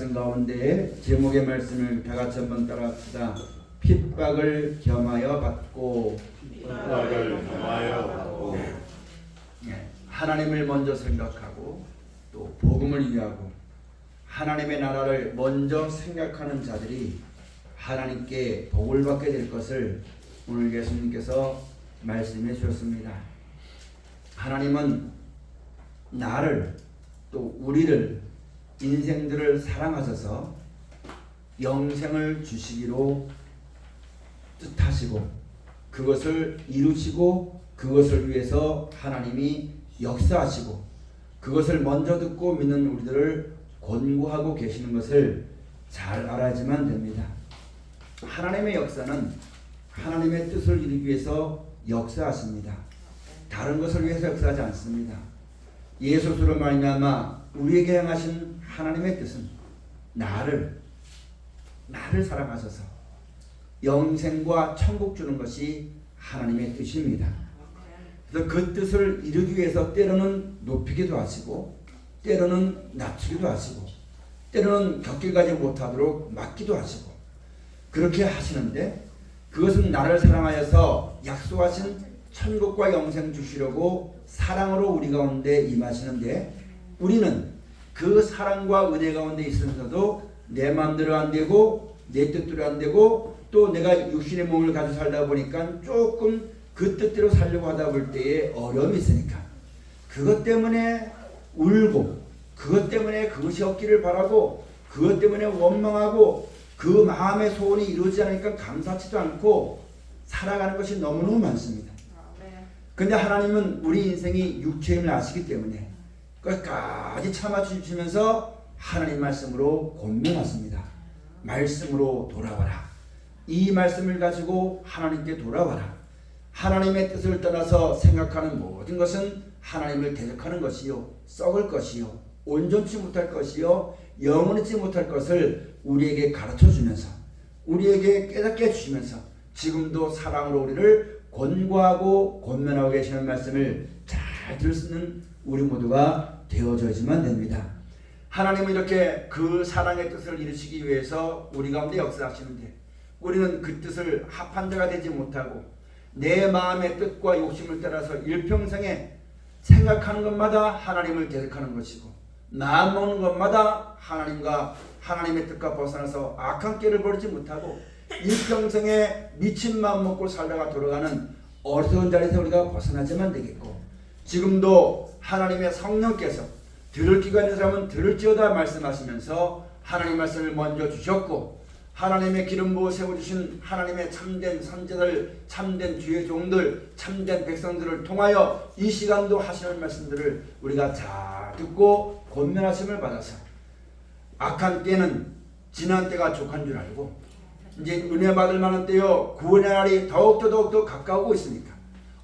말씀 가운데 제목의 말씀을 다 같이 한번 따라합시다. 핍박을 겸하여 받고. 핍박을 겸하여 받고. 하나님을 먼저 생각하고 또 복음을 위하고 하나님의 나라를 먼저 생각하는 자들이 하나님께 복을 받게 될 것을 오늘 예수님께서 말씀해 주셨습니다. 하나님은 나를 또 우리를 인생들을 사랑하셔서 영생을 주시기로 뜻하시고 그것을 이루시고 그것을 위해서 하나님이 역사하시고 그것을 먼저 듣고 믿는 우리들을 권고하고 계시는 것을 잘 알아야지만 됩니다. 하나님의 역사는 하나님의 뜻을 이루기 위해서 역사하십니다. 다른 것을 위해서 역사하지 않습니다. 예수로 말미암아 우리에게 행하신 하나님의 뜻은 나를 사랑하셔서 영생과 천국 주는 것이 하나님의 뜻입니다. 그래서 그 뜻을 이루기 위해서 때로는 높이기도 하시고 때로는 낮추기도 하시고 때로는 곁길 가지 못하도록 막기도 하시고 그렇게 하시는데 그것은 나를 사랑하여서 약속하신 천국과 영생 주시려고 사랑으로 우리 가운데 임하시는데 우리는 그 사랑과 은혜 가운데 있으면서도 내 마음대로 안 되고 내 뜻대로 안 되고 또 내가 육신의 몸을 가지고 살다 보니까 조금 그 뜻대로 살려고 하다 볼 때에 어려움이 있으니까 그것 때문에 울고 그것 때문에 그것이 없기를 바라고 그것 때문에 원망하고 그 마음의 소원이 이루어지지 않으니까 감사치도 않고 살아가는 것이 너무너무 많습니다. 근데 하나님은 우리 인생이 육체임을 아시기 때문에 끝까지 참아주시면서 하나님 말씀으로 권면하십니다. 말씀으로 돌아와라. 이 말씀을 가지고 하나님께 돌아와라. 하나님의 뜻을 떠나서 생각하는 모든 것은 하나님을 대적하는 것이요 썩을 것이요 온전치 못할 것이요 영원하지 못할 것을 우리에게 가르쳐주면서 우리에게 깨닫게 해주시면서 지금도 사랑으로 우리를 권고하고 권면하고 계시는 말씀을 잘 들을 수 있는 우리 모두가 되어져야지만 됩니다. 하나님은 이렇게 그 사랑의 뜻을 이루시기 위해서 우리 가운데 역사하시는데 우리는 그 뜻을 합한 자가 되지 못하고 내 마음의 뜻과 욕심을 따라서 일평생에 생각하는 것마다 하나님을 대적하는 것이고 마음 먹는 것마다 하나님과 하나님의 뜻과 벗어나서 악한 길을 버리지 못하고 일평생에 미친 마음 먹고 살다가 돌아가는 어리석은 자리에서 우리가 벗어나지만 되겠고 지금도 하나님의 성령께서 들을 귀가 있는 사람은 들을지어다 말씀하시면서 하나님 말씀을 먼저 주셨고 하나님의 기름 부어 세워주신 하나님의 참된 선지자들 참된 주의 종들 참된 백성들을 통하여 이 시간도 하시는 말씀들을 우리가 잘 듣고 권면하심을 받아서 악한 때는 지난 때가 족한 줄 알고 이제 은혜 받을 만한 때요 구원의 날이 더욱더 가까우고 있으니까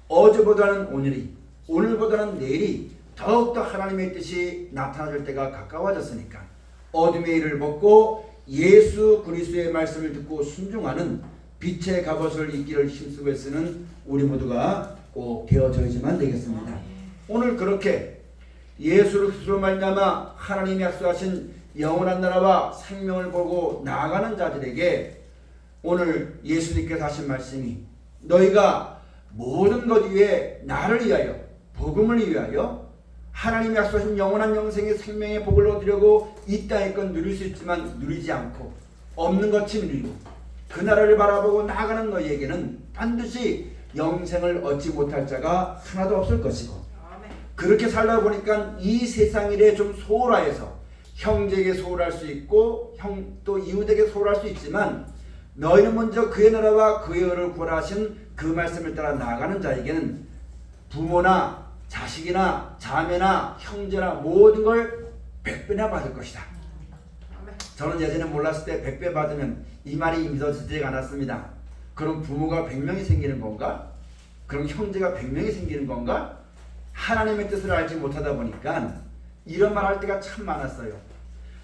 어제보다는 오늘이 오늘보다는 내일이 더욱더 하나님의 뜻이 나타날 때가 가까워졌으니까 어둠의 일을 벗고 예수 그리스도의 말씀을 듣고 순종하는 빛의 갑옷을 입기를 힘쓰고 쓰는 우리 모두가 꼭 되어져야지만 되겠습니다. 오늘 그렇게 예수 그리스도로 말미암아 하나님이 약속하신 영원한 나라와 생명을 보고 나아가는 자들에게 오늘 예수님께서 하신 말씀이 너희가 모든 것 위에 나를 위하여 복음을 위하여 하나님이 약속하신 영원한 영생의 생명의 복을 얻으려고 이 땅의 건 누릴 수 있지만 누리지 않고 없는 것이 누리고 그 나라를 바라보고 나아가는 너희에게는 반드시 영생을 얻지 못할 자가 하나도 없을 것이고 그렇게 살다 보니까 이 세상 일에 좀 소홀하여서 형제에게 소홀할 수 있고 또 이웃에게 소홀할 수 있지만 너희는 먼저 그의 나라와 그의 의를 구하신 그 말씀을 따라 나아가는 자에게는 부모나 자식이나 자매나 형제나 모든 걸 100배나 받을 것이다. 저는 예전에 몰랐을 때 100배 받으면 이 말이 믿어지지가 않았습니다. 그럼 부모가 100명이 생기는 건가? 그럼 형제가 100명이 생기는 건가? 하나님의 뜻을 알지 못하다 보니까 이런 말 할 때가 참 많았어요.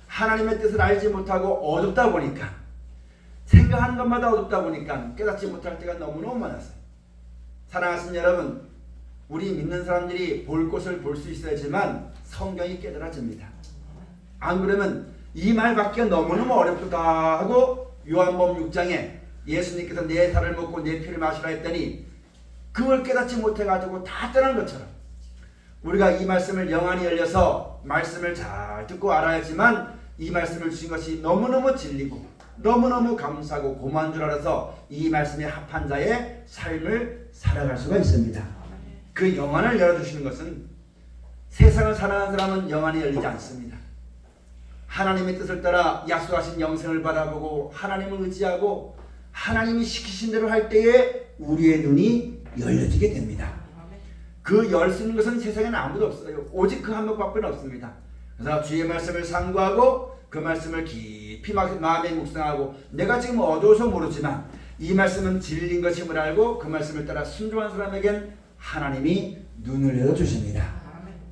하나님의 뜻을 알지 못하고 어둡다 보니까 생각하는 것마다 어둡다 보니까 깨닫지 못할 때가 너무너무 많았어요. 사랑하시는 여러분, 우리 믿는 사람들이 볼 것을 볼 수 있어야지만 성경이 깨달아집니다. 안 그러면 이 말밖에 너무너무 어렵다 하고 요한복음 6장에 예수님께서 내 살을 먹고 내 피를 마시라 했더니 그걸 깨닫지 못해가지고 다 떠난 것처럼 우리가 이 말씀을 영안이 열려서 말씀을 잘 듣고 알아야지만 이 말씀을 주신 것이 너무너무 진리고 너무너무 감사하고 고마운 줄 알아서 이 말씀에 합한 자의 삶을 살아갈 수가 있습니다. 그 영안을 열어주시는 것은 세상을 사랑하는 사람은 영안이 열리지 않습니다. 하나님의 뜻을 따라 약속하신 영생을 바라보고 하나님을 의지하고 하나님이 시키신 대로 할 때에 우리의 눈이 열려지게 됩니다. 그 열 수 있는 것은 세상에는 아무도 없어요. 오직 그 한 명밖에 없습니다. 그래서 주의 말씀을 상고하고 그 말씀을 깊이 마음에 묵상하고 내가 지금 어두워서 모르지만 이 말씀은 진리인 것임을 알고 그 말씀을 따라 순종한 사람에겐 하나님이 눈을 열어주십니다.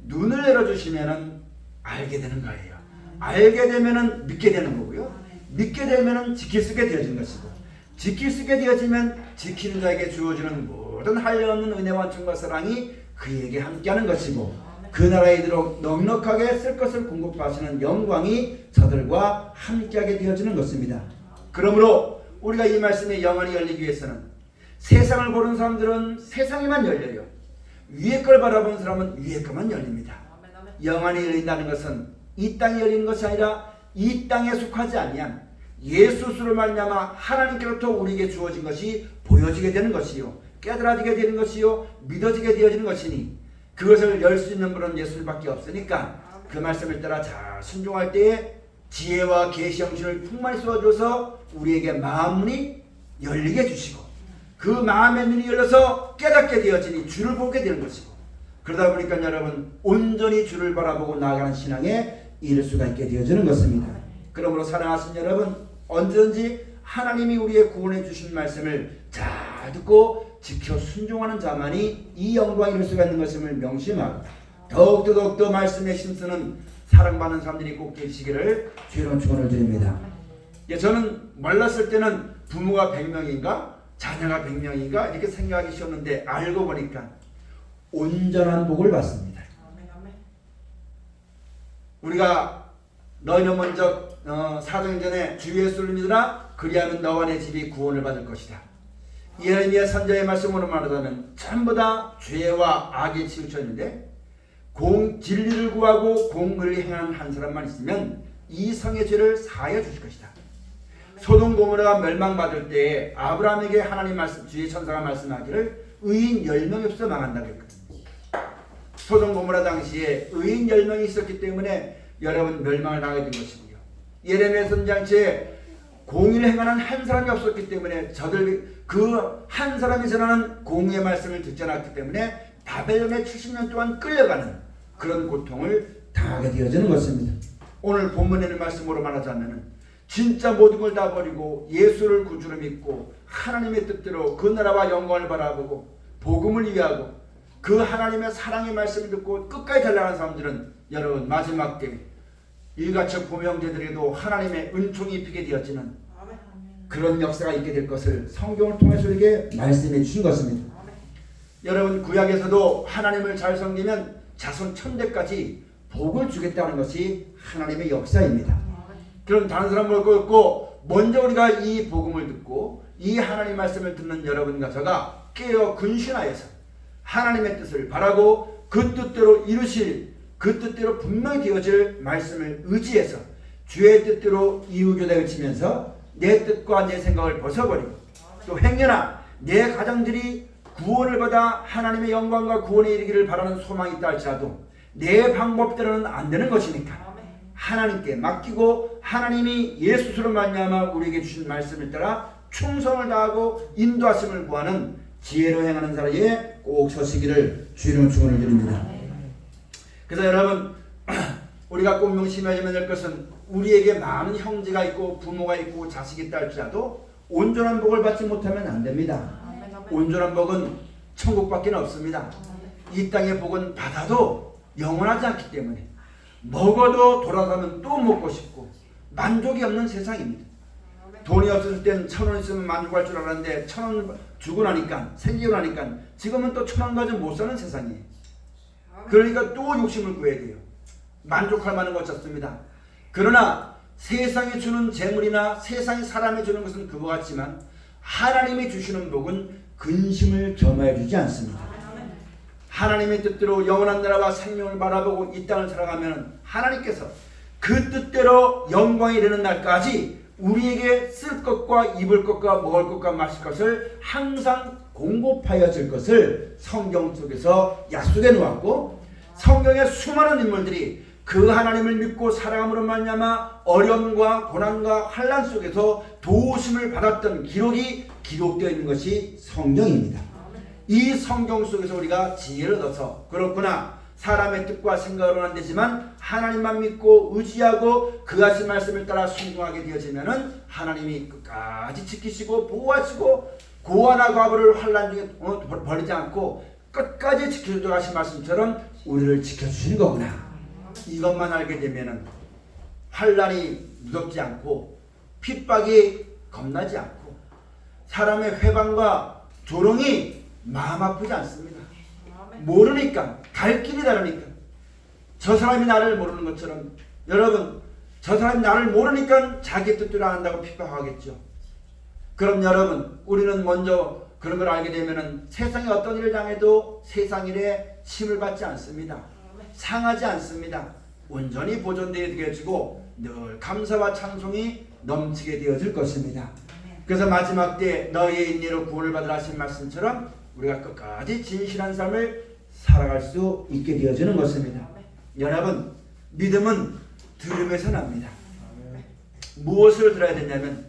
눈을 열어주시면 알게 되는 거예요. 알게 되면 믿게 되는 거고요. 믿게 되면 지킬 수 있게 되어진 것이고 지킬 수 있게 되어지면 지키는 자에게 주어지는 모든 한량없는 은혜와 충과 사랑이 그에게 함께하는 것이고 그 나라에 이르도록 넉넉하게 쓸 것을 공급하시는 영광이 저들과 함께하게 되어지는 것입니다. 그러므로 우리가 이 말씀에 영안이 열리기 위해서는 세상을 보는 사람들은 세상에만 열려요. 위에 걸 바라보는 사람은 위에 것만 열립니다. 영안이 열린다는 것은 이 땅에 열리는 것이 아니라 이 땅에 속하지 아니한 예수를 말미암아 하나님께로부터 우리에게 주어진 것이 보여지게 되는 것이요 깨달아지게 되는 것이요 믿어지게 되어지는 것이니 그것을 열 수 있는 분은 예수밖에 없으니까 그 말씀을 따라 잘 순종할 때에 지혜와 계시 영신을 풍만히 쏘아줘서 우리에게 마음문이 열리게 해주시고 그 마음의 눈이 열려서 깨닫게 되어지니 주를 보게 되는 것이고 그러다 보니까 여러분 온전히 주를 바라보고 나아가는 신앙에 이를 수가 있게 되어지는 것입니다. 그러므로 사랑하신 여러분 언제든지 하나님이 우리의 구원해 주신 말씀을 잘 듣고 지켜 순종하는 자만이 이 영광에 이룰 수가 있는 것임을 명심하고 더욱더 말씀에 힘쓰는 사랑받는 사람들이 꼭 계시기를 주의 축원을 드립니다. 저는 몰랐을 때는 부모가 100명인가 자녀가 100명인가 이렇게 생각하기 쉬웠는데 알고 보니까 온전한 복을 받습니다. 우리가 너희는 먼저 사도행전에 주 예수를 믿으라 그리하면 너와 내 집이 구원을 받을 것이다. 예레미야 선지자의 말씀으로 말하자면 전부 다 죄와 악에 치우쳐있는데 진리를 구하고 공의를 행하는 한 사람만 있으면 이 성의 죄를 사하여 주실 것이다. 소돔 고모라가 멸망받을 때에 아브라함에게 하나님 말씀 주의 천사가 말씀하기를 의인 10명이 없어 망한다고 했거든요. 소돔 고모라 당시에 의인 10명이 있었기 때문에 여러분 멸망을 당하게 된 것이고요. 예레미야 선지자에 공의를 행하는 한 사람이 없었기 때문에 저들 그 한 사람이 전하는 공의의 말씀을 듣지 않았기 때문에 바벨론에 70년 동안 끌려가는 그런 고통을 당하게 되어지는 것입니다. 오늘 본문에는 말씀으로 말하자면 진짜 모든 걸 다 버리고 예수를 구주로 믿고 하나님의 뜻대로 그 나라와 영광을 바라보고 복음을 위하고 그 하나님의 사랑의 말씀을 듣고 끝까지 달려가는 사람들은 여러분 마지막 때 일가족 보명제들에도 하나님의 은총이 입히게 되어지는 그런 역사가 있게 될 것을 성경을 통해서 우리에게 말씀해 주신 것입니다. 여러분 구약에서도 하나님을 잘 섬기면 자손 천대까지 복을 주겠다는 것이 하나님의 역사입니다. 그럼 다른 사람 볼 거 없고 먼저 우리가 이 복음을 듣고 이 하나님 말씀을 듣는 여러분과 저가 깨어 근신하여서 하나님의 뜻을 바라고 그 뜻대로 이루실 그 뜻대로 분명히 되어질 말씀을 의지해서 주의 뜻대로 이루교대를 치면서 내 뜻과 내 생각을 벗어버리고 또 행여나 내 가정들이 구원을 받아 하나님의 영광과 구원에 이르기를 바라는 소망이 있다 할지라도 내 방법대로는 안 되는 것이니까 하나님께 맡기고 하나님이 예수로 말미암아 우리에게 주신 말씀을 따라 충성을 다하고 인도하심을 구하는 지혜로 행하는 자리에 꼭 서시기를 주의로 축원을 드립니다. 그래서 여러분 우리가 꼭 명심해야만 될 것은 우리에게 많은 형제가 있고 부모가 있고 자식이 있다 할지라도 온전한 복을 받지 못하면 안 됩니다. 온전한 복은 천국밖에 없습니다. 이 땅의 복은 받아도 영원하지 않기 때문에 먹어도 돌아가면 또 먹고 싶고 만족이 없는 세상입니다. 돈이 없을 땐 1,000원 있으면 만족할 줄 알았는데 1,000원 주고 나니까 생기고 나니까 지금은 또 1,000원 가지고 못 사는 세상이에요. 그러니까 또 욕심을 구해야 돼요. 만족할 만한 것 없습니다. 그러나 세상이 주는 재물이나 세상이 사람이 주는 것은 그와 같지만 하나님이 주시는 복은 근심을 겸하여 주지 않습니다. 하나님의 뜻대로 영원한 나라와 생명을 바라보고 이 땅을 살아가면 하나님께서 그 뜻대로 영광이 되는 날까지 우리에게 쓸 것과 입을 것과 먹을 것과 마실 것을 항상 공급하여 줄 것을 성경 속에서 약속해 놓았고, 성경의 수많은 인물들이 그 하나님을 믿고 살아감으로 말미암아 어려움과 고난과 환난 속에서 도우심을 받았던 기록이 기록되어 있는 것이 성경입니다. 이 성경 속에서 우리가 지혜를 얻어서 그렇구나, 사람의 뜻과 생각으로는 안 되지만 하나님만 믿고 의지하고 그 하신 말씀을 따라 순종하게 되어지면은 하나님이 끝까지 지키시고 보호하시고 고아나 과부를 환난 중에 버리지 않고 끝까지 지켜주도록 하신 말씀처럼 우리를 지켜주시는 거구나. 이것만 알게 되면은 환난이 무섭지 않고 핍박이 겁나지 않고 사람의 회방과 조롱이 마음 아프지 않습니다. 모르니까, 갈 길이 다르니까. 저 사람이 나를 모르는 것처럼 여러분, 저 사람이 나를 모르니까 자기 뜻대로 안 한다고 핍박하겠죠. 그럼 여러분, 우리는 먼저 그런 걸 알게 되면은 세상에 어떤 일을 당해도 세상 일에 침을 받지 않습니다. 상하지 않습니다. 온전히 보존되어 되어지고 늘 감사와 찬송이 넘치게 되어질 것입니다. 그래서 마지막 때 너희의 인내로 구원을 받으라 하신 말씀처럼 우리가 끝까지 진실한 삶을 살아갈 수 있게 되어지는 것입니다. 여러분, 믿음은 들음에서 납니다. 무엇을 들어야 되냐면,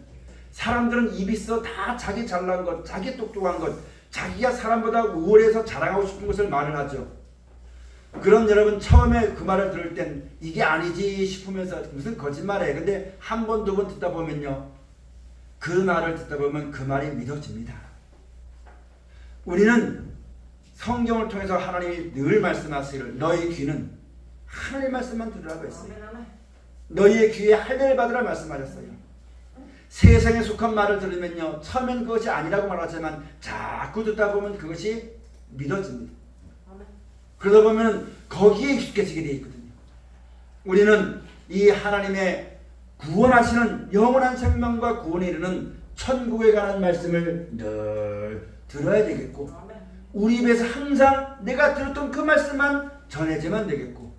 사람들은 입이 있어 다 자기 잘난 것, 자기 똑똑한 것, 자기가 사람보다 우월해서 자랑하고 싶은 것을 말을 하죠. 그럼 여러분, 처음에 그 말을 들을 땐 이게 아니지 싶으면서 무슨 거짓말해. 근데 한 번, 두 번 듣다 보면요, 그 말을 듣다 보면 그 말이 믿어집니다. 우리는 성경을 통해서 하나님이 늘 말씀하시기를 너희 귀는 하나님의 말씀만 들으라고 했어요. 너희의 귀에 할례를 받으라 말씀하셨어요. 세상에 속한 말을 들으면요, 처음엔 그것이 아니라고 말하지만 자꾸 듣다 보면 그것이 믿어집니다. 그러다 보면 거기에 익숙해지게 되어 있거든요. 우리는 이 하나님의 구원하시는 영원한 생명과 구원에 이르는 천국에 관한 말씀을 늘 들어야 되겠고, 우리 입에서 항상 내가 들었던 그 말씀만 전해지면 되겠고,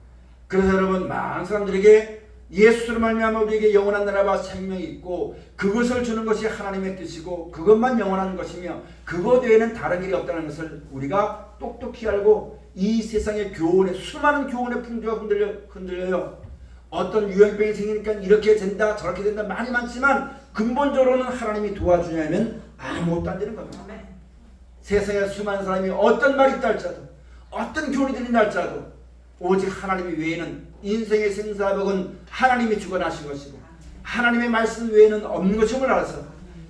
그래서 여러분, 많은 사람들에게 예수로 말미암아 우리에게 영원한 나라와 생명이 있고 그것을 주는 것이 하나님의 뜻이고 그것만 영원한 것이며 그것 외에는 다른 길이 없다는 것을 우리가 똑똑히 알고, 이 세상의 교훈에, 수많은 교훈의 풍조가 흔들려요. 어떤 유행병이 생기니까 이렇게 된다 저렇게 된다 말이 많지만 근본적으로는 하나님이 도와주냐면 아무것도 안 되는 겁니다. 세상에 수많은 사람이 어떤 말이 있다 할지라도, 어떤 교훈이 들린다 할지라도 오직 하나님 외에는, 인생의 생사복은 하나님이 주관하신 것이고 하나님의 말씀 외에는 없는 것임을 알아서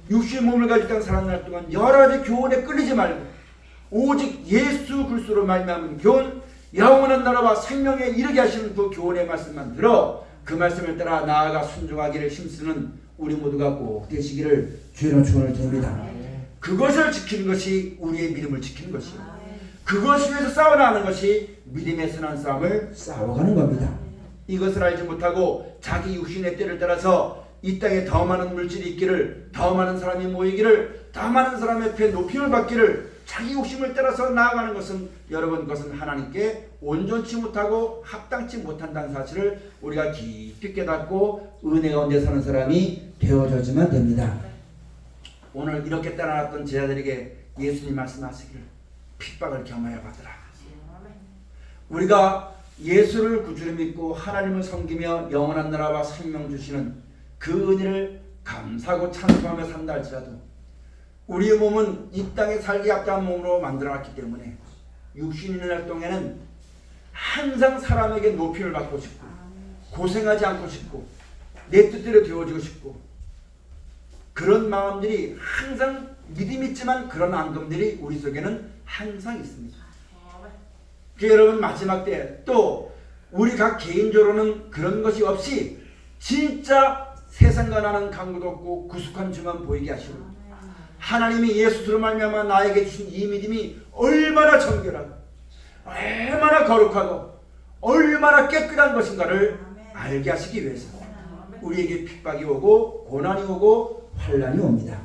육신의 몸을 가지고 땅 살아날 동안 여러 가지 교훈에 끌리지 말고 오직 예수 그리스도로 말미암은 교훈, 영원한 나라와 생명에 이르게 하시는 그 교훈의 말씀만 들어 그 말씀을 따라 나아가 순종하기를 힘쓰는 우리 모두가 꼭 되시기를 주의 축원을 드립니다. 그것을 지키는 것이 우리의 믿음을 지키는 것이요, 그것 위해서 싸워나가는 것이 믿음의 선한 싸움을 싸워가는 겁니다. 이것을 알지 못하고 자기 육신의 때를 따라서 이 땅에 더 많은 물질이 있기를, 더 많은 사람이 모이기를, 더 많은 사람의 앞에 높임을 받기를 자기 욕심을 따라서 나아가는 것은, 여러분, 그것은 하나님께 온전치 못하고 합당치 못한다는 사실을 우리가 깊이 깨닫고 은혜 가운데 사는 사람이 되어져야지만 됩니다. 오늘 이렇게 따라왔던 제자들에게 예수님 말씀하시기를 핍박을 겸하여 받으라. 우리가 예수를 구주로 믿고 하나님을 섬기며 영원한 나라와 생명 주시는 그 은혜를 감사하고 찬송하며 산다 할지라도 우리의 몸은 이 땅에 살기 합당한 몸으로 만들어놨기 때문에 육신 있는 날 동안에는 항상 사람에게 높임을 받고 싶고 고생하지 않고 싶고 내 뜻대로 되어지고 싶고, 그런 마음들이 항상 믿음 있지만 그런 앙금들이 우리 속에는 항상 있습니다. 여러분, 마지막 때 또 우리 각 개인적으로는 그런 것이 없이 진짜 세상과 나는 강도도 없고 구속한 주만 보이게 하시고, 하나님이 예수로 말미암아 나에게 주신 이 믿음이 얼마나 정결하고 얼마나 거룩하고 얼마나 깨끗한 것인가를 알게 하시기 위해서 우리에게 핍박이 오고 고난이 오고 환란이 옵니다.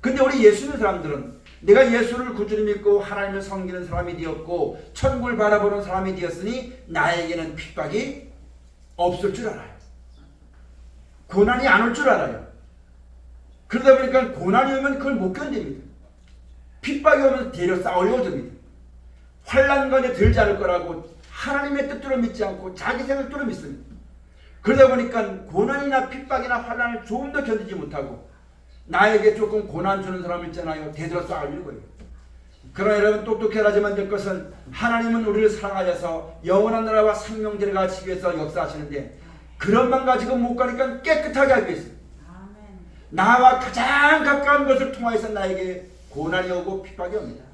근데 우리 예수 믿는 사람들은 내가 예수를 구주로 믿고 하나님을 섬기는 사람이 되었고 천국을 바라보는 사람이 되었으니 나에게는 핍박이 없을 줄 알아요. 고난이 안 올 줄 알아요. 그러다 보니까 고난이 오면 그걸 못 견딥니다. 핍박이 오면 대려 싸우려고 듭니다. 환난 가운데 들지 않을 거라고 하나님의 뜻대로 믿지 않고 자기 생각대로 믿습니다. 그러다 보니까 고난이나 핍박이나 환난을 조금 더 견디지 못하고 나에게 조금 고난 주는 사람 있잖아요. 대들어 싸우려고 해요. 그러나 여러분 똑똑해라지만 될 것은 하나님은 우리를 사랑하셔서 영원한 나라와 생명들을 가지기 위해서 역사하시는데 그런만 가지고 못 가니까 깨끗하게 하기 위해서 나와 가장 가까운 것을 통하여서 나에게 고난이 오고 핍박이 옵니다.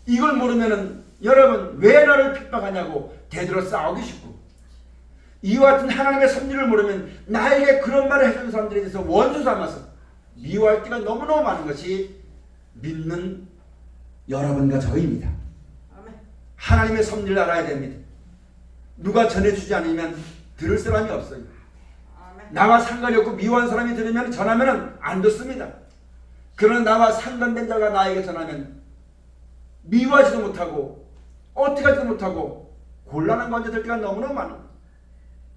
이걸 모르면은 여러분 왜 나를 핍박하냐고 대들어 싸우기 쉽고 이와 같은 하나님의 섭리를 모르면 나에게 그런 말을 해주는 사람들에 대해서 원수 삼아서 미워할 때가 너무너무 많은 것이 믿는 여러분과 저입니다. 하나님의 섭리를 알아야 됩니다. 누가 전해주지 않으면 들을 사람이 없어요. 나와 상관이 없고 미워한 사람이 들으면 전하면 안 듣습니다. 그러나 나와 상관된 자가 나에게 전하면 미워하지도 못하고 어떻게 하지도 못하고 곤란한 관계 될 때가 너무너무 많아요.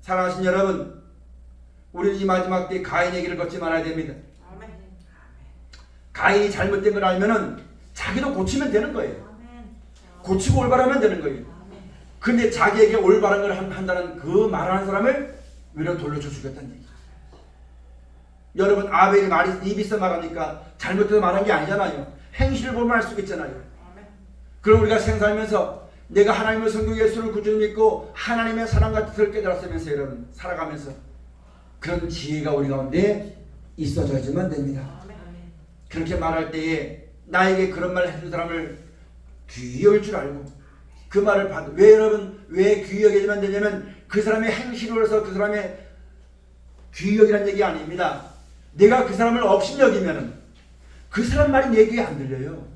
사랑하신 여러분, 우리는 이 마지막 때 가인의 길을 걷지 말아야 됩니다. 가인이 잘못된 걸 알면은 자기도 고치면 되는 거예요. 고치고 올바르면 되는 거예요. 근데 자기에게 올바른 걸 한다는 그 말하는 사람을 위로 돌려줘 주겠다는 얘기죠. 여러분 아벨이 말이 입이 써 말하니까 잘못해서 말한 게 아니잖아요. 행실을 보면 알 수 있잖아요. 그럼 우리가 생살면서 내가 하나님을 섬기고 예수를 구주로 믿고 하나님의 사랑과 뜻을 깨달았으면서 여러분 살아가면서 그런 지혜가 우리 가운데 있어져야지만 됩니다. 그렇게 말할 때에 나에게 그런 말을 해준 사람을 귀히 여길 줄 알고 그 말을 받아. 왜 여러분 왜 귀히 여기지만 되냐면 그 사람의 행실로 해서 그 사람의 귀히 여기라는 얘기 아닙니다. 내가 그 사람을 업신 여기면은 그 사람 말이 내 귀에 안 들려요.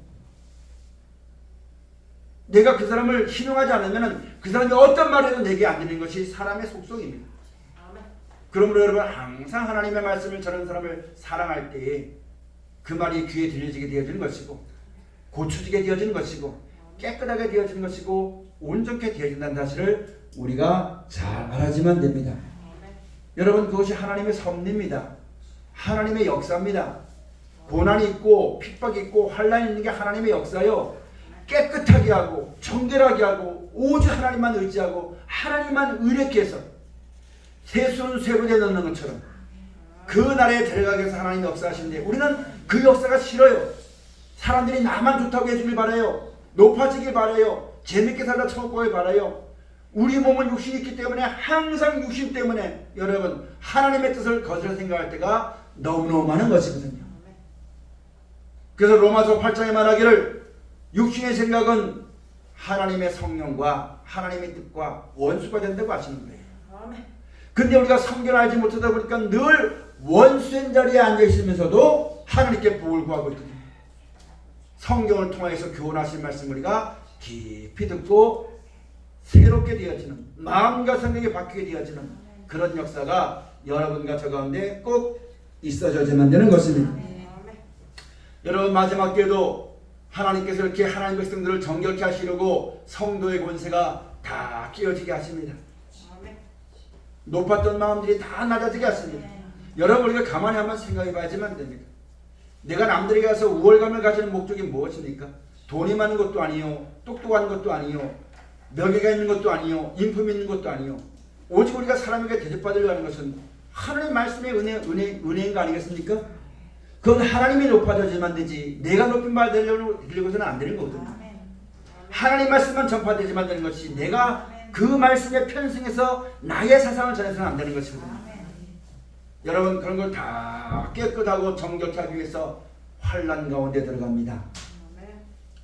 내가 그 사람을 신용하지 않으면은 그 사람이 어떤 말을 해도 내게 안 들리는 것이 사람의 속성입니다. 그러므로 여러분 항상 하나님의 말씀을 전하는 사람을 사랑할 때에 그 말이 귀에 들려지게 되어지는 것이고 고쳐지게 되어지는 것이고 깨끗하게 되어지는 것이고 온전케 되어진다는 사실을 우리가 잘 알아야지만 됩니다. 여러분 그것이 하나님의 섭리입니다. 하나님의 역사입니다. 고난이 있고 핍박이 있고 환난이 있는 게 하나님의 역사요. 깨끗하게 하고 정결하게 하고 오직 하나님만 의지하고 하나님만 의뢰케 해서 세수는 쇠부대에 넣는 것처럼 그 나라에 데려가기 위해서 하나님 역사하시는데 우리는 그 역사가 싫어요. 사람들이 나만 좋다고 해주길 바라요. 높아지길 바라요. 재밌게 살다 천국 가길 바라요. 우리 몸은 육신이 있기 때문에 항상 육신 때문에 여러분 하나님의 뜻을 거슬러 생각할 때가 너무너무 많은 것이거든요. 그래서 로마서 8장에 말하기를 육신의 생각은 하나님의 성령과 하나님의 뜻과 원수가 된다고 하시는 거예요. 근데 우리가 성경을 알지 못하다 보니까 늘 원수된 자리에 앉아 있으면서도 하나님께 복을 구하고 있거든요. 성경을 통해서 교훈하신 말씀 우리가 깊이 듣고 새롭게 되어지는 마음과 성경이 바뀌게 되어지는 그런 역사가 여러분과 저 가운데 꼭 있어져야만 되는 것입니다. 여러분 마지막 때에도 하나님께서 이렇게 하나님 백성들을 정결케 하시려고 성도의 권세가 다 깨어지게 하십니다. 높았던 마음들이 다 낮아지게 하십니다. 여러분 우리가 가만히 한번 생각해 봐야지만 됩니다. 내가 남들에게 가서 우월감을 가지는 목적이 무엇입니까? 돈이 많은 것도 아니요, 똑똑한 것도 아니요, 명예가 있는 것도 아니요, 인품이 있는 것도 아니요. 오직 우리가 사람에게 대접받으려고 하는 것은 하나님의 말씀의 은혜인 거 아니겠습니까? 그건 하나님이 높아져야만 되지 내가 높임 받으려고 해서는 안 되는 거거든요. 하나님 말씀만 전파되지만 되는 것이 내가 그 말씀에 편승해서 나의 사상을 전해서는 안 되는 것이거든요. 여러분 그런 걸 다 깨끗하고 정결케 하기 위해서 환난 가운데 들어갑니다.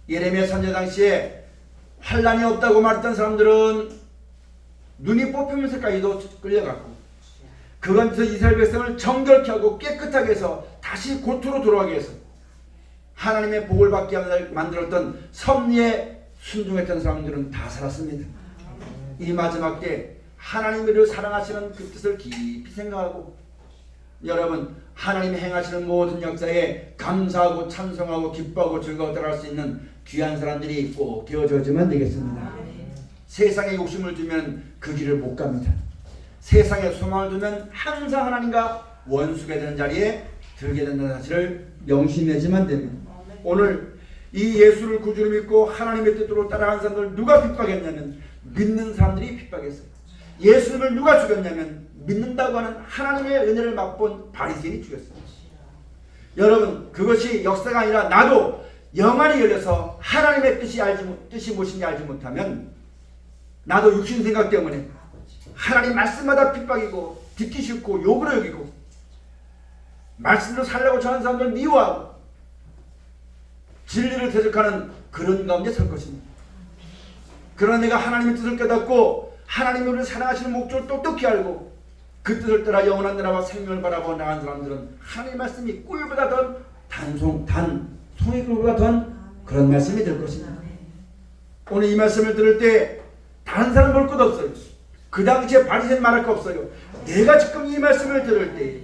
예레미야 선지자 당시에 환난이 없다고 말했던 사람들은 눈이 뽑히면서까지도 끌려갔고 그건서 이스라엘 백성을 정결케 하고 깨끗하게 해서 다시 고토로 돌아가게 해서 하나님의 복을 받게 만들었던 섭리에 순종했던 사람들은 다 살았습니다. 이 마지막 때 하나님이 우리를 사랑하시는 그 뜻을 깊이 생각하고 여러분 하나님이 행하시는 모든 역사에 감사하고 찬송하고 기뻐하고 즐거워할 수 있는 귀한 사람들이 꼭 되어져야지만 되겠습니다. 세상에 욕심을 두면 그 길을 못 갑니다. 세상에 소망을 두면 항상 하나님과 원수가 되는 자리에 들게 된다는 사실을 명심하지만 됩니다. 오늘 이 예수를 구주로 믿고 하나님의 뜻대로 따라가는 사람들 누가 핍박했냐면 믿는 사람들이 핍박했어요. 예수님을 누가 죽였냐면 믿는다고 하는 하나님의 은혜를 맛본 바리새인이 죽였어요. 여러분 그것이 역사가 아니라 나도 영안이 열려서 하나님의 뜻이 무엇인지 알지 못하면 나도 육신 생각 때문에 하나님 말씀마다 핍박이고 듣기 싫고 욕으로 여기고 말씀으로 살려고 저하는 사람들 미워하고 진리를 대적하는 그런 가운데 설 것입니다. 그러나 내가 하나님의 뜻을 깨닫고 하나님이 우리를 사랑하시는 목적을 똑똑히 알고 그 뜻을 따라 영원한 나라와 생명을 바라보고 나간 사람들은 하나님의 말씀이 꿀보다 더 송이꿀보다 더 그런 말씀이 될 것입니다. 오늘 이 말씀을 들을 때 다른 사람 볼 것 없어요. 그 당시에 바리새인 말할 거 없어요. 내가 지금 이 말씀을 들을 때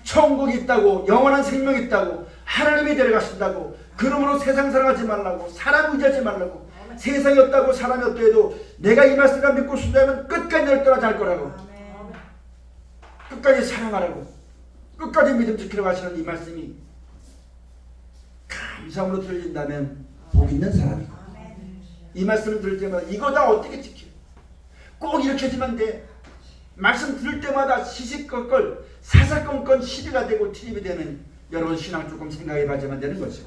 천국이 있다고 영원한 생명이 있다고 하나님이 데려가신다고 그러므로 세상 사랑하지 말라고 사람 의지하지 말라고 세상이 없다고 사람이 없다 해도 내가 이 말씀을 믿고 순종하면 끝까지 널 떠나지 않을 거라고 끝까지 사랑하라고 끝까지 믿음 지키려고 하시는 이 말씀이 감사함으로 들려진다면 복 있는 사람이고 이 말씀을 들을 때마다 이거 다 어떻게 지켜 꼭 이렇게 해주면 돼 말씀 들을 때마다 시시껄껄 사사건건 시비가 되고 트립이 되는 여러분 신앙 조금 생각해 봐야만 되는 거죠.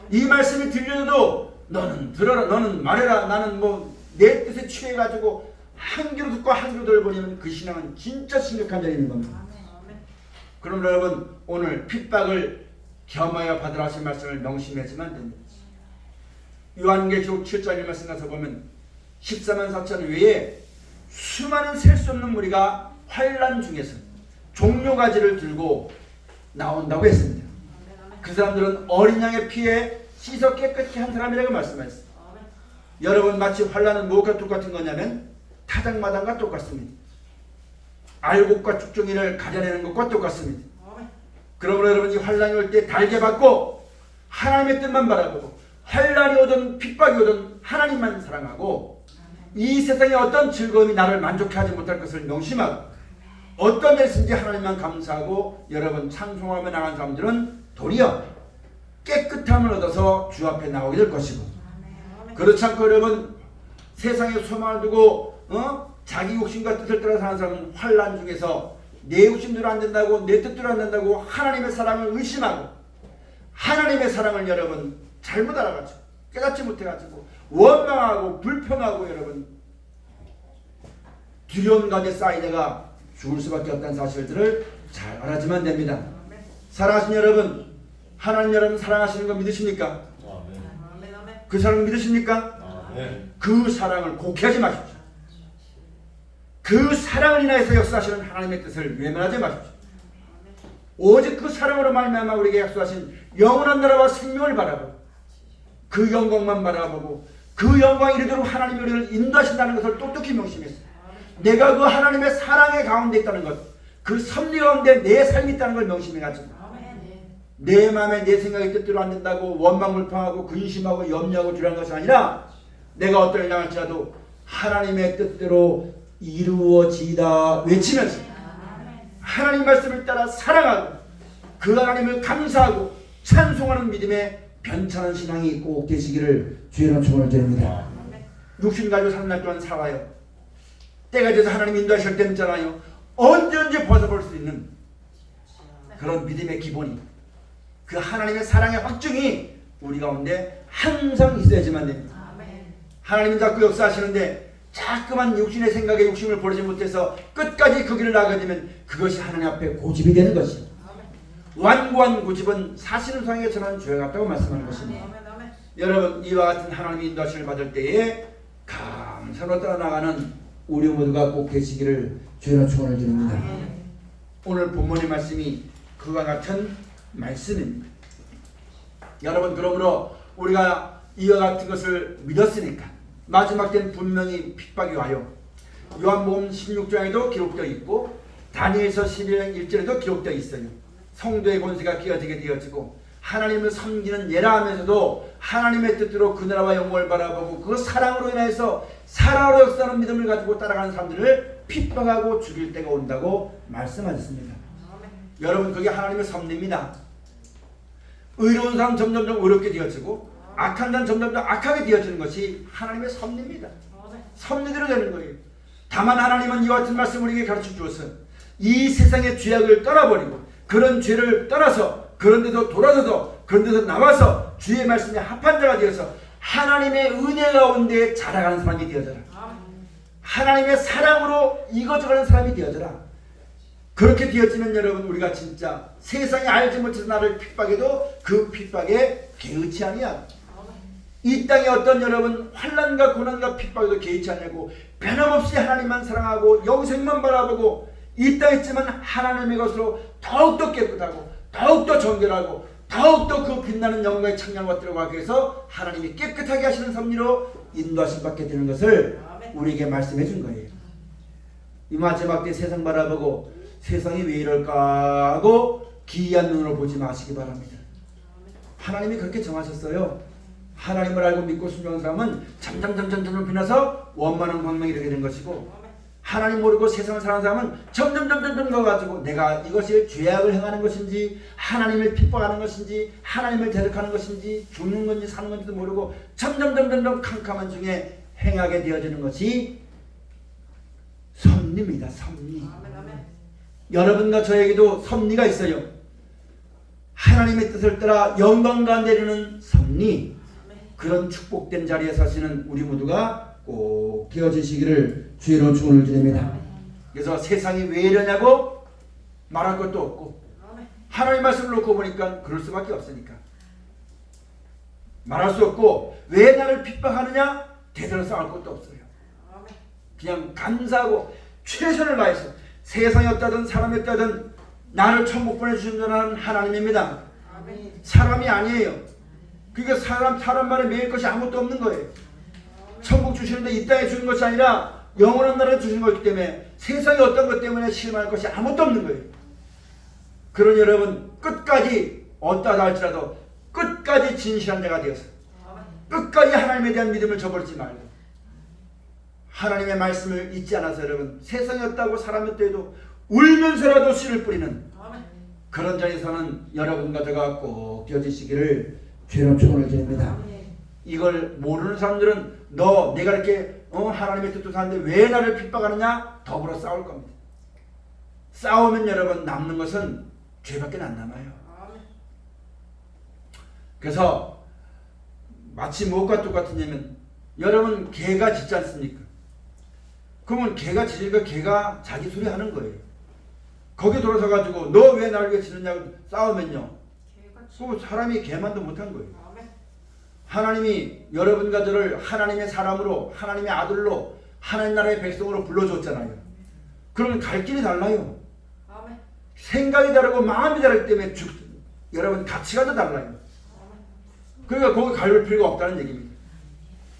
이 말씀이 들려도 너는 들어라 너는 말해라 나는 뭐 내 뜻에 취해가지고 한 귀로 듣고 한 귀로 들어버리면 그 신앙은 진짜 심각한 자리에 있는 겁니다. 그럼 여러분 오늘 핍박을 겸하여 받으라 하신 말씀을 명심하지만 됩니다. 요한계시록 7장 1말씀 가서 보면 14만 4천 외에 수많은 셀 수 없는 무리가 환난 중에서 종려가지를 들고 나온다고 했습니다. 그 사람들은 어린 양의 피에 씻어 깨끗이 한 사람이라고 말씀하셨습니다. 여러분 마치 환난은 무엇과 똑같은 거냐면 타작마당과 똑같습니다. 알곡과 쭉정이를 가져내는 것과 똑같습니다. 그러므로 여러분 이 환난이 올 때 달게 받고 하나님의 뜻만 바라보고 환난이 오든 핍박이 오든 하나님만 사랑하고 이 세상에 어떤 즐거움이 나를 만족해 하지 못할 것을 명심하고 어떤 일이든지 하나님만 감사하고 여러분 찬송하며 나간 사람들은 도리어 깨끗함을 얻어서 주 앞에 나오게 될 것이고 그렇지 않고 여러분 세상에 소망을 두고 자기 욕심과 뜻을 따라 사는 사람은 환난 중에서 내 욕심대로 안 된다고 내 뜻대로 안 된다고 하나님의 사랑을 의심하고 하나님의 사랑을 여러분 잘못 알아가지고 깨닫지 못해가지고 원망하고 불평하고 여러분 두려움 가운데 쌓이다가 죽을 수밖에 없다는 사실들을 잘 알아주면 됩니다. 사랑하신 여러분 하나님 여러분 사랑하시는 거 믿으십니까? 그 사랑 믿으십니까? 그 사랑을 곡해하지 마십시오. 그 사랑을 인하여서 역사하시는 하나님의 뜻을 외면하지 마십시오. 오직 그 사랑으로 말미암아 우리에게 약속하신 영원한 나라와 생명을 바라보고 그 영광만 바라보고 그 영광 이르도록 하나님이 우리를 인도하신다는 것을 똑똑히 명심했어요. 내가 그 하나님의 사랑의 가운데 있다는 것, 그 섭리 가운데 내 삶이 있다는 걸 명심해가지고 내 마음에 내 생각이 뜻대로 안 된다고 원망불평하고 근심하고 염려하고 두려워하는 것이 아니라 내가 어떤 일을 당할지라도 하나님의 뜻대로 이루어지다 외치면서 하나님 말씀을 따라 사랑하고 그 하나님을 감사하고 찬송하는 믿음의 변찬한 신앙이 꼭 되시기를 주의 이름으로 축원을 드립니다. 육신 가지고 사는 날 동안 살아요. 때가 돼서 하나님 인도하실 때는 있잖아요. 언제든지 벗어볼 수 있는 그런 믿음의 기본이 그 하나님의 사랑의 확증이 우리 가운데 항상 있어야지만 됩니다. 하나님은 자꾸 역사하시는데 자꾸만 육신의 생각에 욕심을 버리지 못해서 끝까지 그 길을 나가게 되면 그것이 하나님 앞에 고집이 되는 것입니다. 완고한 고집은 사실을 상하게 전하는 죄 같다고 말씀하는 것입니다. 여러분 이와 같은 하나님의 인도하심을 받을 때에 감사로 떠나가는 우리 모두가 꼭 되시기를 주의 축원을 드립니다. 오늘 본문의 말씀이 그와 같은 말씀입니다. 여러분 그러므로 우리가 이와 같은 것을 믿었으니까 마지막 때는 분명히 핍박이 와요. 요한복음 16장에도 기록되어 있고 다니엘서 12장 1절에도 기록되어 있어요. 성도의 권세가 끼어지게 되어지고 하나님을 섬기는 예라 하면서도 하나님의 뜻대로 그 나라와 영광을 바라보고 그 사랑으로 인해서 사랑으로 역사하는 믿음을 가지고 따라가는 사람들을 핍박하고 죽일 때가 온다고 말씀하셨습니다. 여러분, 그게 하나님의 섭리입니다. 의로운 사람 점점점 의롭게 되어지고 악한 사람 점점점 악하게 되어지는 것이 하나님의 섭리입니다. 섭리대로 되는 거예요. 다만 하나님은 이와 같은 말씀을 우리에게 가르쳐 주었어요. 이 세상의 죄악을 떠나버리고 그런 죄를 떠나서 그런 데서 돌아서서 그런 데서 나와서 주의 말씀에 합한 자가 되어서 하나님의 은혜 가운데 자라가는 사람이 되어져라. 하나님의 사랑으로 이거져가는 사람이 되어져라. 그렇게 되어지면 여러분, 우리가 진짜 세상에 알지 못해서 나를 핍박해도 그 핍박에 개의치 아니야. 이 땅에 어떤 여러분 환난과 고난과 핍박에도 개의치 않냐고 변함없이 하나님만 사랑하고 영생만 바라보고 이 땅에 있지만 하나님의 것으로 더욱더 깨끗하고 더욱더 정결하고 더욱더 그 빛나는 영광의 창량과 들어가기 위해서 하나님이 깨끗하게 하시는 섭리로 인도하심 받게 되는 것을 우리에게 말씀해 준 거예요. 이 마지막 때 세상 바라보고 세상이 왜 이럴까 하고 기이한 눈으로 보지 마시기 바랍니다. 하나님이 그렇게 정하셨어요. 하나님을 알고 믿고 순종하는 사람은 점점 빛나서 원만한 광명이 이르게 된 것이고, 하나님 모르고 세상을 사는 사람은 점점 가가지고 내가 이것이 죄악을 행하는 것인지 하나님을 핍박하는 것인지 하나님을 대적하는 것인지 죽는 건지 사는 건지도 모르고 점점 캄캄한 중에 행하게 되어지는 것이 섭리입니다. 섭리. 여러분과 저에게도 섭리가 있어요. 하나님의 뜻을 따라 영광 가운데 이르는 섭리. 그런 축복된 자리에 사시는 우리 모두가 꼭 되어지시기를 주의로 축원을 드립니다. 그래서 세상이 왜 이러냐고 말할 것도 없고 하나님 말씀을 놓고 보니까 그럴 수밖에 없으니까 말할 수 없고, 왜 나를 핍박하느냐 대대로 싸울 것도 없어요. 그냥 감사하고 최선을 다해서 세상이 없다든 사람이 없다든 나를 천국 보내주신 자는 하나님입니다. 사람이 아니에요. 그러니까 사람 말에 매일 것이 아무것도 없는 거예요. 천국 주시는데 이 땅에 주는 것이 아니라 영원한 나라를 주신 것이기 때문에 세상에 어떤 것 때문에 실망할 것이 아무것도 없는 거예요. 그러니 여러분, 끝까지 어떠하다 할지라도 끝까지 진실한 자가 되어서 끝까지 하나님에 대한 믿음을 저버리지 말고 하나님의 말씀을 잊지 않아서 여러분, 세상에 없다고 사람이 없다고 울면서라도 씨를 뿌리는 그런 자리에서는 여러분과 저가 꼭 되어지시기를 주의 축원을 드립니다. 이걸 모르는 사람들은 내가 이렇게 하나님의 뜻도 사는데 왜 나를 핍박하느냐 더불어 싸울 겁니다. 싸우면 여러분 남는 것은 죄밖에 안 남아요. 그래서 마치 무엇과 똑같으냐면, 여러분 개가 짖지 않습니까? 그러면 개가 짖으니까 개가 자기 소리 하는 거예요. 거기 돌아서 가지고 너 왜 나를 위해 짖느냐고 싸우면요, 그 사람이 개만도 못한 거예요. 하나님이 여러분과 저를 하나님의 사람으로 하나님의 아들로 하나님 나라의 백성으로 불러줬잖아요. 그러면 갈 길이 달라요. 생각이 다르고 마음이 다르기 때문에 여러분 가치관도 달라요. 그러니까 거기 갈 필요가 없다는 얘기입니다.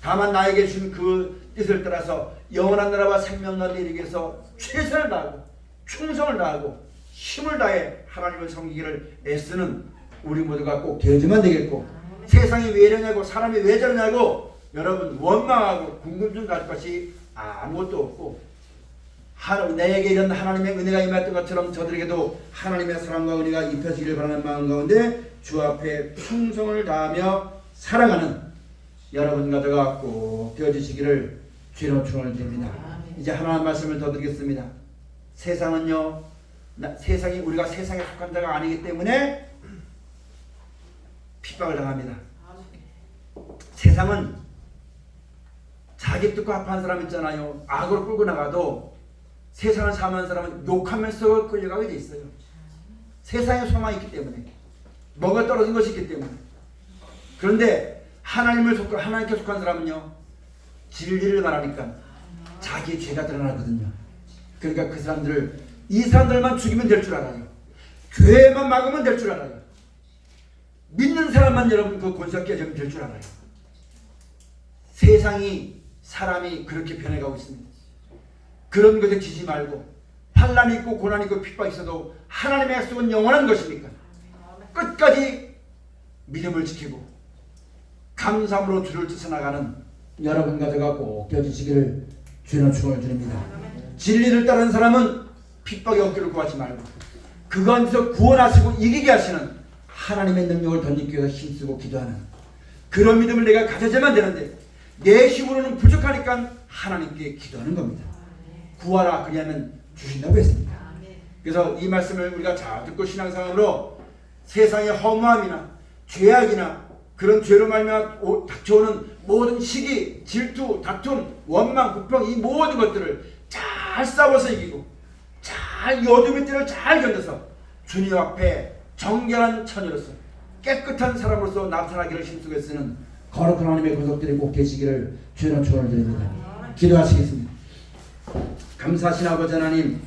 다만 나에게 준 그 뜻을 따라서 영원한 나라와 생명나라를 이루기 위해서 최선을 다하고 충성을 다하고 힘을 다해 하나님을 섬기기를 애쓰는 우리 모두가 꼭 되어지만 되겠고, 세상이 왜 이러냐고 사람이 왜 저러냐고 여러분 원망하고 궁금증 가질 것이 아무것도 없고, 내게 이런 하나님의 은혜가 임했던 것처럼 저들에게도 하나님의 사랑과 은혜가 입혀지기를 바라는 마음 가운데 주 앞에 충성을 다하며 살아가는 여러분과 저가 꼭 되어지시기를 주로 축원을 드립니다. 이제 하나님 말씀을 더 드리겠습니다. 세상은요, 세상이 우리가 세상에 속한 자가 아니기 때문에 핍박을 당합니다. 세상은 자기 뜻과 합한 사람 있잖아요. 악으로 끌고 나가도 세상을 사는 사람은 욕하면서 끌려가게 돼 있어요. 세상에 소망이 있기 때문에, 뭔가 떨어진 것이 있기 때문에. 그런데 하나님께 속한 사람은요, 진리를 말하니까 자기의 죄가 드러나거든요. 그러니까 이 사람들만 죽이면 될 줄 알아요. 교회만 막으면 될 줄 알아요. 믿는 사람만 여러분 그 권세가 깨지면 될 줄 알아요. 세상이 사람이 그렇게 변해가고 있습니다. 그런 것에 지지 말고 환난이 있고 고난이 있고 핍박이 있어도 하나님의 약속은 영원한 것이니까 끝까지 믿음을 지키고 감사함으로 주를 쫓아 나가는 여러분과 제가 꼭 되어주시기를 주의 축원을 드립니다. 진리를 따르는 사람은 핍박이 없기를 구하지 말고 그 가운데서 구원하시고 이기게 하시는 하나님의 능력을 덧입기 위해서 힘쓰고 기도하는 그런 믿음을 내가 가져야만 되는데 내 힘으로는 부족하니까 하나님께 기도하는 겁니다. 구하라 그리하면 주신다고 했습니다. 그래서 이 말씀을 우리가 잘 듣고 신앙생활로 세상의 허무함이나 죄악이나 그런 죄로 말미암아 닥쳐오는 모든 시기, 질투, 다툼, 원망, 불평 이 모든 것들을 잘 싸워서 이기고 잘 이 어둠의 때를 잘 견뎌서 주님 앞에 정결한 처녀로서 깨끗한 사람으로서 나타나기를 힘쓰고 쓰는 거룩한 하나님의 권속들이 꼭 계시기를 주의 축원을 드립니다. 기도하시겠습니다. 감사하신 아버지 하나님